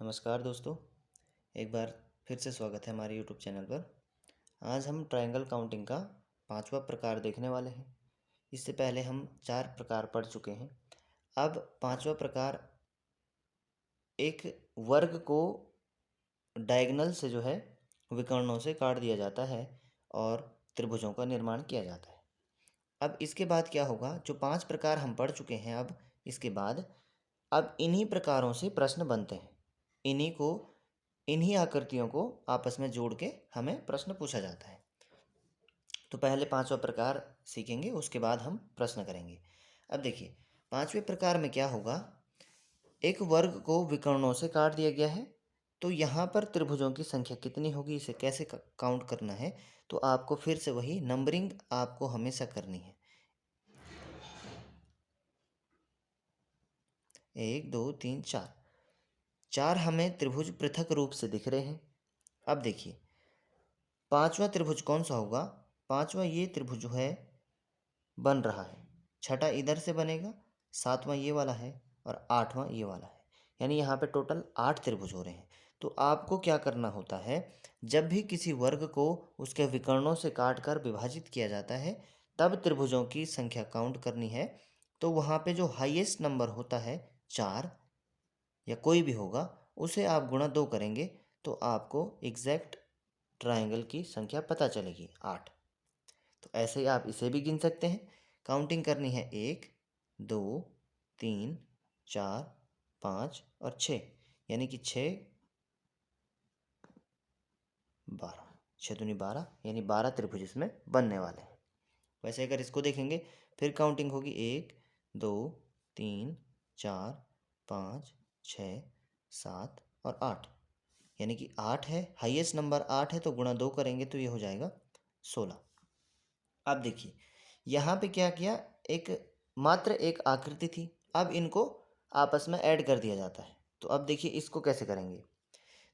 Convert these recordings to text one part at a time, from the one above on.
नमस्कार दोस्तों, एक बार फिर से स्वागत है हमारे यूट्यूब चैनल पर। आज हम ट्रायंगल काउंटिंग का पांचवा प्रकार देखने वाले हैं। इससे पहले हम 4 प्रकार पढ़ चुके हैं। अब पांचवा प्रकार एक वर्ग को डायगोनल से जो है विकर्णों से काट दिया जाता है और त्रिभुजों का निर्माण किया जाता है। अब इसके बाद क्या होगा, जो 5 प्रकार हम पढ़ चुके हैं, अब इसके बाद अब इन्हीं प्रकारों से प्रश्न बनते हैं। इन्हीं आकृतियों को आपस में जोड़ के हमें प्रश्न पूछा जाता है। तो पहले पांचवा प्रकार सीखेंगे, उसके बाद हम प्रश्न करेंगे। अब देखिए, पांचवें प्रकार में क्या होगा, एक वर्ग को विकर्णों से काट दिया गया है। तो यहाँ पर त्रिभुजों की संख्या कितनी होगी, इसे कैसे काउंट करना है, तो आपको फिर से वही नंबरिंग आपको हमेशा करनी है। 1 2 3 4 4 हमें त्रिभुज पृथक रूप से दिख रहे हैं। अब देखिए, पांचवा त्रिभुज कौन सा होगा, पांचवा ये त्रिभुज जो है बन रहा है, छठा इधर से बनेगा, सातवां ये वाला है और आठवां ये वाला है। यानी यहाँ पे टोटल 8 त्रिभुज हो रहे हैं। तो आपको क्या करना होता है, जब भी किसी वर्ग को उसके विकर्णों से काट कर विभाजित किया जाता है, तब त्रिभुजों की संख्या काउंट करनी है। तो वहाँ पे जो हाईएस्ट नंबर होता है 4 या कोई भी होगा, उसे आप गुणा 2 करेंगे तो आपको एग्जैक्ट ट्रायंगल की संख्या पता चलेगी 8। तो ऐसे ही आप इसे भी गिन सकते हैं। काउंटिंग करनी है 1 2 3 4 5 और 6, यानी कि 6 12, 6 दूनी 12, यानी 12 त्रिभुज इसमें बनने वाले हैं। वैसे अगर इसको देखेंगे, फिर काउंटिंग होगी 1 2 3 4 5 6 7 और 8, यानी कि 8 है, हाईएस्ट नंबर 8 है, तो गुणा 2 करेंगे तो ये हो जाएगा 16। अब देखिए, यहाँ पे क्या किया, एक मात्र एक आकृति थी, अब इनको आपस में ऐड कर दिया जाता है। तो अब देखिए इसको कैसे करेंगे।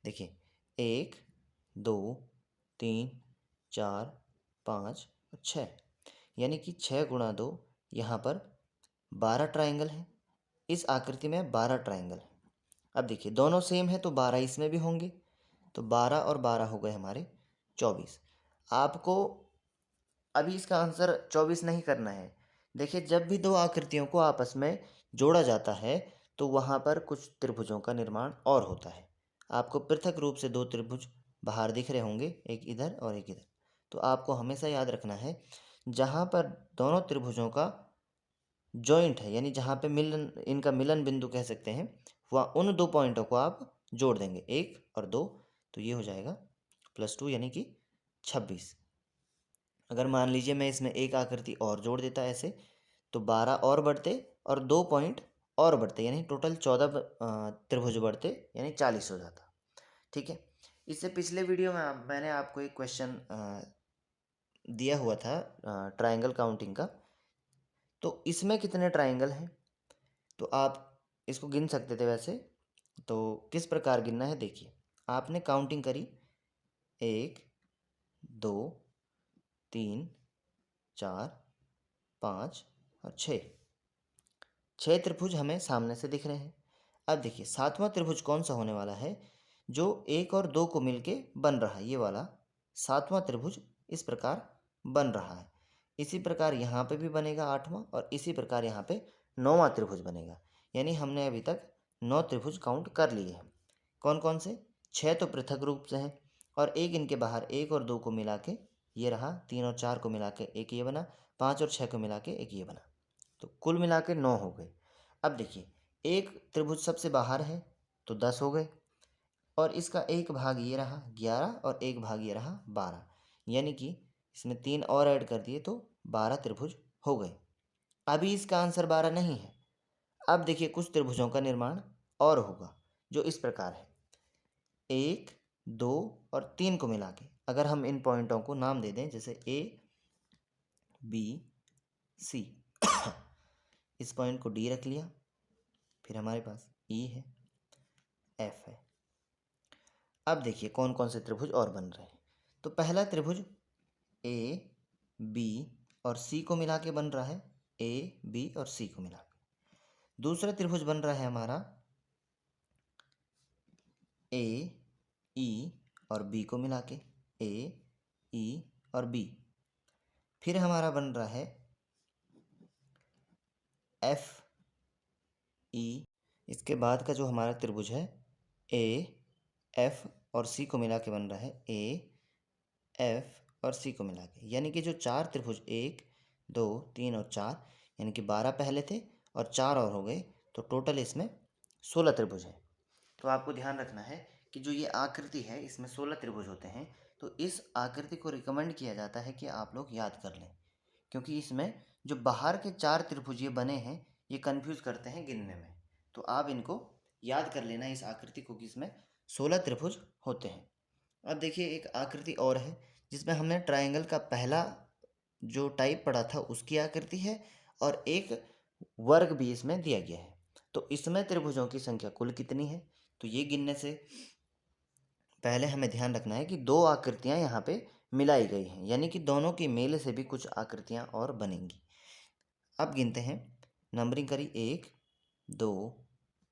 देखिए 1 2 3 4 5 और 6, यानी कि 6 गुणा 2, यहाँ पर 12 ट्राइंगल है। इस आकृति में 12 ट्राइंगल है। अब देखिए दोनों सेम है तो 12 इसमें भी होंगे, तो 12 और 12 हो गए हमारे 24। आपको अभी इसका आंसर 24 नहीं करना है। देखिए, जब भी दो आकृतियों को आपस में जोड़ा जाता है तो वहाँ पर कुछ त्रिभुजों का निर्माण और होता है। आपको पृथक रूप से दो त्रिभुज बाहर दिख रहे होंगे, एक इधर और एक इधर। तो आपको हमेशा याद रखना है, जहाँ पर दोनों त्रिभुजों का जॉइंट है, यानी जहाँ पे मिलन, इनका मिलन बिंदु कह सकते हैं, वहाँ उन दो पॉइंटों को आप जोड़ देंगे, 1 और 2, तो ये हो जाएगा +2, यानी कि 26। अगर मान लीजिए मैं इसमें एक आकृति और जोड़ देता ऐसे, तो 12 और बढ़ते और 2 पॉइंट और बढ़ते, यानी टोटल 14 त्रिभुज बढ़ते, यानी 40 हो जाता। ठीक है। इससे पिछले वीडियो में मैंने आपको एक क्वेश्चन दिया हुआ था ट्रायंगल काउंटिंग का। तो इसमें कितने ट्रायंगल हैं, तो आप इसको गिन सकते थे वैसे। तो किस प्रकार गिनना है, देखिए आपने काउंटिंग करी 1 2 3 4 5 और 6 त्रिभुज हमें सामने से दिख रहे हैं। अब देखिए सातवां त्रिभुज कौन सा होने वाला है, जो 1 और 2 को मिलके बन रहा है, ये वाला सातवां त्रिभुज इस प्रकार बन रहा है। इसी प्रकार यहाँ पे भी बनेगा आठवां, और इसी प्रकार यहाँ पे नौवां त्रिभुज बनेगा। यानी हमने अभी तक 9 त्रिभुज काउंट कर लिए हैं। कौन कौन से, 6 तो पृथक रूप से हैं, और एक इनके बाहर 1 और 2 को मिला के ये रहा, 3 और 4 को मिला के एक ये बना, 5 और 6 को मिला के एक ये बना। तो कुल मिला के 9 हो गए। अब देखिए, एक त्रिभुज सबसे बाहर है तो 10 हो गए, और इसका एक भाग ये रहा 11, और एक भाग ये रहा 12, यानी कि इसमें 3 और ऐड कर दिए तो 12 त्रिभुज हो गए। अभी इसका आंसर 12 नहीं है। अब देखिए कुछ त्रिभुजों का निर्माण और होगा, जो इस प्रकार है, 1 2 और 3 को मिला के अगर हम इन पॉइंटों को नाम दे दें, जैसे A B C इस पॉइंट को डी रख लिया, फिर हमारे पास ई है, एफ है। अब देखिए कौन कौन से त्रिभुज और बन रहे हैं। तो पहला त्रिभुज ए बी और सी को मिला के बन रहा है, ए बी और सी को मिला के। दूसरा त्रिभुज बन रहा है हमारा ए ई और बी को मिला के, ए ई और बी। फिर हमारा बन रहा है एफ ई। इसके बाद का जो हमारा त्रिभुज है ए एफ और सी को मिला के बन रहा है ए एफ और सी को मिला के, यानी कि जो चार त्रिभुज 1 2 3 और 4, यानी कि 12 पहले थे और 4 और हो गए, तो टोटल इसमें 16 त्रिभुज है। तो आपको ध्यान रखना है कि जो ये आकृति है इसमें 16 त्रिभुज होते हैं। तो इस आकृति को रिकमेंड किया जाता है कि आप लोग याद कर लें, क्योंकि इसमें जो बाहर के 4 त्रिभुज ये बने हैं ये कंफ्यूज करते हैं गिनने में। तो आप इनको याद कर लेना इस आकृति को कि इसमें 16 त्रिभुज होते हैं। अब देखिए एक आकृति और है जिसमें हमने ट्रायंगल का पहला जो टाइप पढ़ा था उसकी आकृति है, और एक वर्ग भी इसमें दिया गया है। तो इसमें त्रिभुजों की संख्या कुल कितनी है, तो ये गिनने से पहले हमें ध्यान रखना है कि दो आकृतियां यहाँ पे मिलाई गई हैं, यानी कि दोनों के मेल से भी कुछ आकृतियां और बनेंगी। अब गिनते हैं, नंबरिंग करी 1 2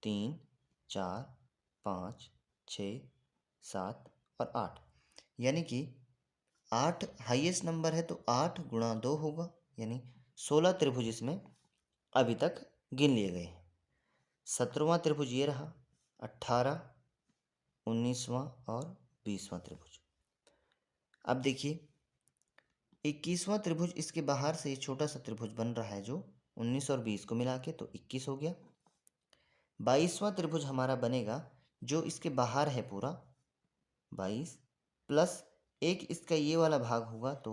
3 4 5 6 7 और 8, यानी कि 8 हाईएस्ट नंबर है तो 8 गुणा 2 होगा, यानी 16 त्रिभुज इसमें अभी तक गिन लिए गए हैं। 17वां त्रिभुज ये रहा, 18 19वां और 20वां त्रिभुज। अब देखिए 21वां त्रिभुज इसके बाहर से छोटा सा त्रिभुज बन रहा है जो 19 और 20 को मिला के तो 21 हो गया। 22वां त्रिभुज हमारा बनेगा जो इसके बाहर है पूरा 22 प्लस एक इसका ये वाला भाग होगा तो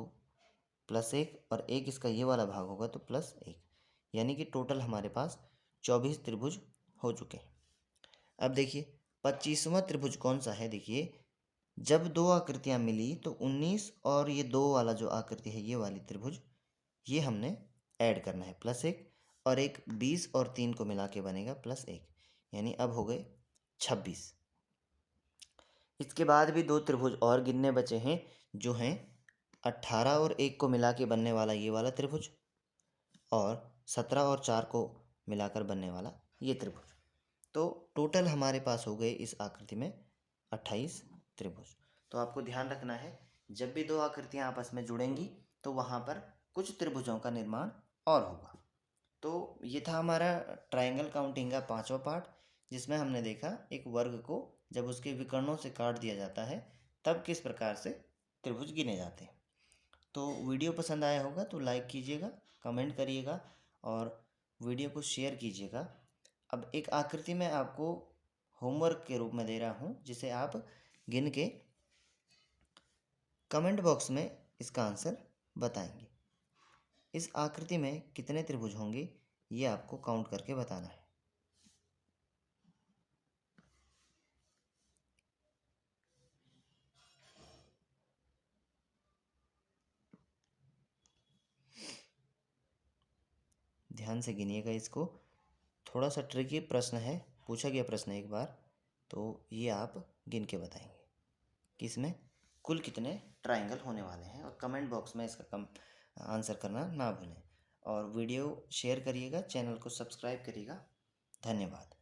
+1, और एक इसका ये वाला भाग होगा तो +1, यानी कि टोटल हमारे पास 24 त्रिभुज हो चुके हैं। अब देखिए 25वां त्रिभुज कौन सा है, देखिए जब दो आकृतियां मिली तो 19 और ये 2 वाला जो आकृति है ये वाली त्रिभुज, ये हमने ऐड करना है +1, और एक 20 और 3 को मिला के बनेगा +1, यानी अब हो गए 26। इसके बाद भी दो त्रिभुज और गिनने बचे हैं जो हैं 18 और 1 को मिला के बनने वाला ये वाला त्रिभुज, और 17 और 4 को मिलाकर बनने वाला ये त्रिभुज। तो टोटल हमारे पास हो गए इस आकृति में 28 त्रिभुज। तो आपको ध्यान रखना है जब भी दो आकृतियां आपस में जुड़ेंगी तो वहाँ पर कुछ त्रिभुजों का निर्माण और होगा। तो ये था हमारा ट्रायंगल काउंटिंग का 5वां पार्ट, जिसमें हमने देखा एक वर्ग को जब उसके विकर्णों से काट दिया जाता है तब किस प्रकार से त्रिभुज गिने जाते हैं। तो वीडियो पसंद आया होगा तो लाइक कीजिएगा, कमेंट करिएगा और वीडियो को शेयर कीजिएगा। अब एक आकृति मैं आपको होमवर्क के रूप में दे रहा हूँ जिसे आप गिन के कमेंट बॉक्स में इसका आंसर बताएंगे। इस आकृति में कितने त्रिभुज होंगे ये आपको काउंट करके बताना है। ध्यान से गिनिएगा इसको, थोड़ा सा ट्रिकी प्रश्न है, पूछा गया प्रश्न एक बार, तो ये आप गिन के बताएंगे कि इसमें कुल कितने ट्रायंगल होने वाले हैं, और कमेंट बॉक्स में इसका आंसर करना ना भूलें। और वीडियो शेयर करिएगा, चैनल को सब्सक्राइब करिएगा। धन्यवाद।